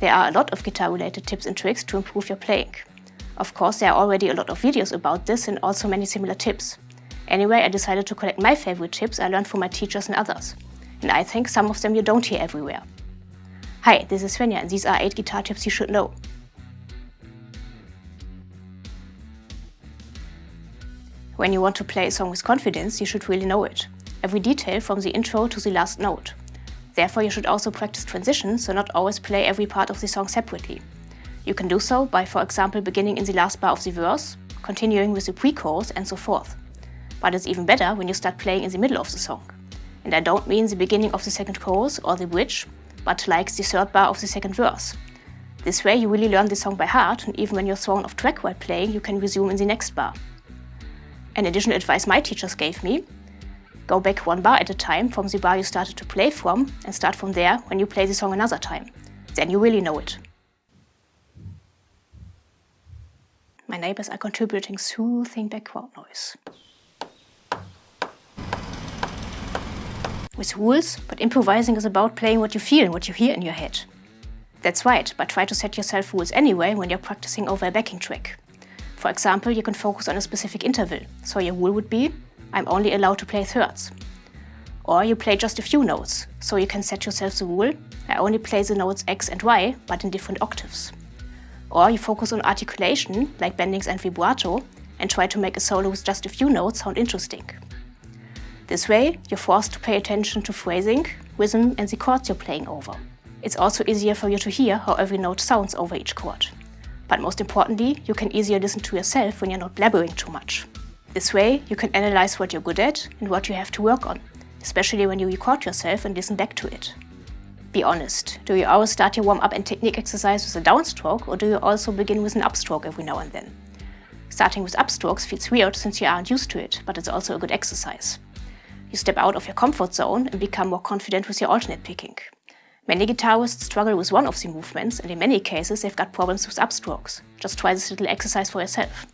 There are a lot of guitar-related tips and tricks to improve your playing. Of course, there are already a lot of videos about this and also many similar tips. Anyway, I decided to collect my favorite tips I learned from my teachers and others. And I think some of them you don't hear everywhere. Hi, this is Svenja and these are 8 guitar tips you should know. When you want to play a song with confidence, you should really know it. Every detail from the intro to the last note. Therefore, you should also practice transitions, so not always play every part of the song separately. You can do so by, for example, beginning in the last bar of the verse, continuing with the pre-chorus and so forth. But it's even better when you start playing in the middle of the song. And I don't mean the beginning of the second chorus or the bridge, but like the third bar of the second verse. This way you really learn the song by heart, and even when you're thrown off track while playing, you can resume in the next bar. An additional advice my teachers gave me: go back 1 bar at a time from the bar you started to play from and start from there when you play the song another time. Then you really know it. My neighbors are contributing soothing background noise. With rules, but improvising is about playing what you feel and what you hear in your head. That's right, but try to set yourself rules anyway when you're practicing over a backing track. For example, you can focus on a specific interval, so your rule would be, I'm only allowed to play thirds. Or you play just a few notes, so you can set yourself the rule, I only play the notes X and Y, but in different octaves. Or you focus on articulation, like bendings and vibrato, and try to make a solo with just a few notes sound interesting. This way, you're forced to pay attention to phrasing, rhythm, and the chords you're playing over. It's also easier for you to hear how every note sounds over each chord. But most importantly, you can easier listen to yourself when you're not blabbering too much. This way, you can analyze what you're good at and what you have to work on, especially when you record yourself and listen back to it. Be honest, do you always start your warm-up and technique exercise with a downstroke, or do you also begin with an upstroke every now and then? Starting with upstrokes feels weird since you aren't used to it, but it's also a good exercise. You step out of your comfort zone and become more confident with your alternate picking. Many guitarists struggle with one of the movements, and in many cases they've got problems with upstrokes. Just try this little exercise for yourself.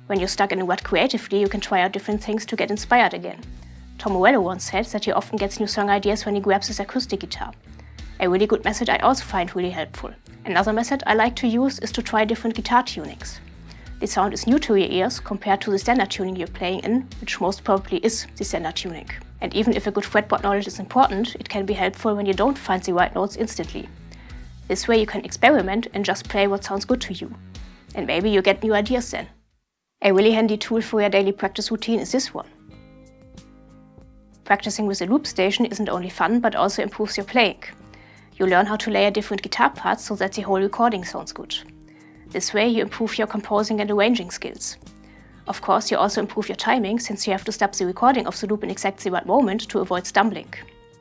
When you're stuck in a rut creatively, you can try out different things to get inspired again. Tom Morello once said that he often gets new song ideas when he grabs his acoustic guitar. A really good method I also find really helpful. Another method I like to use is to try different guitar tunings. The sound is new to your ears compared to the standard tuning you're playing in, which most probably is the standard tuning. And even if a good fretboard knowledge is important, it can be helpful when you don't find the right notes instantly. This way you can experiment and just play what sounds good to you. And maybe you get new ideas then. A really handy tool for your daily practice routine is this one. Practicing with a loop station isn't only fun, but also improves your playing. You learn how to layer different guitar parts so that the whole recording sounds good. This way you improve your composing and arranging skills. Of course, you also improve your timing, since you have to stop the recording of the loop in exactly the right moment to avoid stumbling.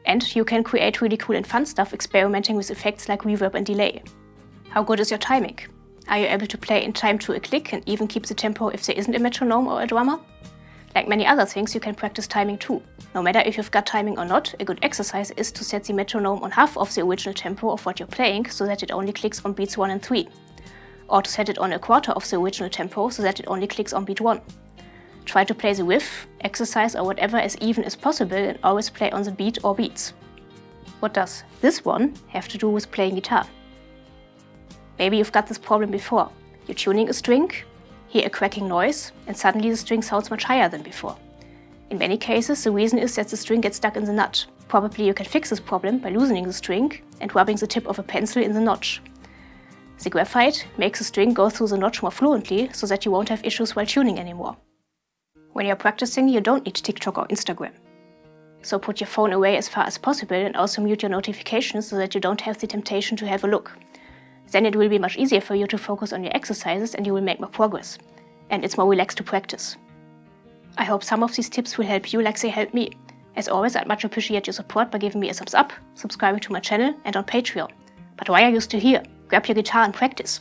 And you can create really cool and fun stuff experimenting with effects like reverb and delay. How good is your timing? Are you able to play in time to a click and even keep the tempo if there isn't a metronome or a drummer? Like many other things, you can practice timing too. No matter if you've got timing or not, a good exercise is to set the metronome on half of the original tempo of what you're playing so that it only clicks on beats 1 and 3. Or to set it on a quarter of the original tempo so that it only clicks on beat 1. Try to play the riff, exercise or whatever as even as possible and always play on the beat or beats. What does this one have to do with playing guitar? Maybe you've got this problem before. You're tuning a string, hear a cracking noise, and suddenly the string sounds much higher than before. In many cases, the reason is that the string gets stuck in the nut. Probably you can fix this problem by loosening the string and rubbing the tip of a pencil in the notch. The graphite makes the string go through the notch more fluently so that you won't have issues while tuning anymore. When you're practicing, you don't need TikTok or Instagram. So put your phone away as far as possible and also mute your notifications so that you don't have the temptation to have a look. Then it will be much easier for you to focus on your exercises and you will make more progress. And it's more relaxed to practice. I hope some of these tips will help you like they helped me. As always, I'd much appreciate your support by giving me a thumbs up, subscribing to my channel and on Patreon. But why are you still here? Grab your guitar and practice.